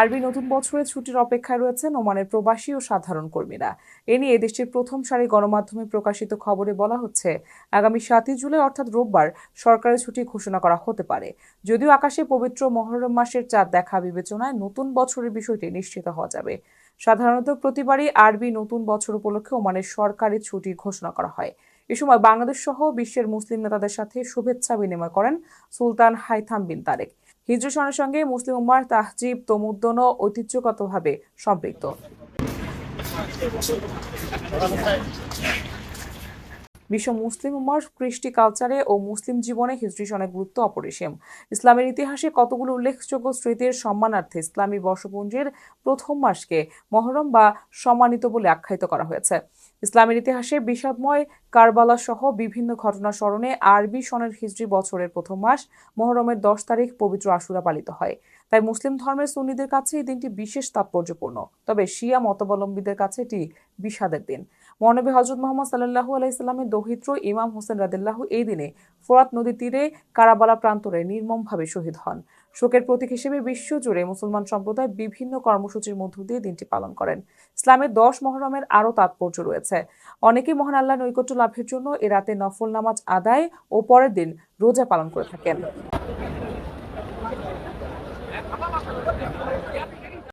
আরবি নতুন বছরের ছুটির অপেক্ষায় রয়েছেন ওমানের প্রবাসী ও সাধারণ কর্মীরা। এ নিয়ে দেশটির প্রথম সারি গণমাধ্যমে প্রকাশিত খবরে বলা হচ্ছে, আগামী 7ই জুলাই অর্থাৎ রোববার সরকারি ছুটি ঘোষণা করা হতে পারে। যদিও আকাশে পবিত্র মহররম মাসের চাঁদ দেখা বিবেচনায় নতুন বছরের বিষয়টি নিশ্চিত হওয়া যাবে। সাধারণত প্রতিবারই আরবি নতুন বছর উপলক্ষে ওমানের সরকারি ছুটি ঘোষণা করা হয়। এ সময় বাংলাদেশ সহ বিশ্বের মুসলিম নেতাদের সাথে শুভেচ্ছা বিনিময় করেন সুলতান হাইথাম বিন তারেক। হিজরি সনের সঙ্গে মুসলিম উম্মার তাহজিব তমুদ্দনও ঐতিহ্যগতভাবে সম্পৃক্ত। বিশ্ব মুসলিম উম্মার কৃষ্টি কালচারে ও মুসলিম জীবনে হিজরি সনের গুরুত্ব অপরিসীম। ইসলামের ইতিহাসে কতগুলো উল্লেখযোগ্য স্মৃতির সম্মানার্থে ইসলামী বর্ষপঞ্জির প্রথম মাসকে মহরম বা সম্মানিত বলে আখ্যায়িত করা হয়েছে। ইসলামের ইতিহাসে বিষাদময় কারবালা সহ বিভিন্ন ঘটনা স্মরণে আরবি সনের হিজরি বছরের প্রথম মাস মহরমের 10 তারিখ পবিত্র আশুরা পালিত হয়। তাই মুসলিম ধর্মের সুন্নিদের কাছে এই দিনটি বিশেষ তাৎপর্যপূর্ণ। তবে শিয়া মতাবলম্বীদের কাছে এটি বিষাদের দিন। মহানবী হযরত মুহাম্মদ সাল্লাল্লাহু আলাইহি সাল্লামের দৌহিত্র ইমাম হোসেন রাদিয়াল্লাহু এই দিনে ফোরাত নদীর তীরে কারাবালা প্রান্তরে নির্মমভাবে শহীদ হন। শোকের প্রতীক হিসেবে বিশ্বজুড়ে মুসলমান সম্প্রদায় বিভিন্ন কর্মসূচির মধ্য দিয়ে দিনটি পালন করেন। ইসলামের 10 মহরমের আরও তাৎপর্য রয়েছে। অনেকেই মহান আল্লাহর নৈকট্য লাভের জন্য এ রাতে নফল নামাজ আদায় ও পরের দিন রোজা পালন করে থাকেন।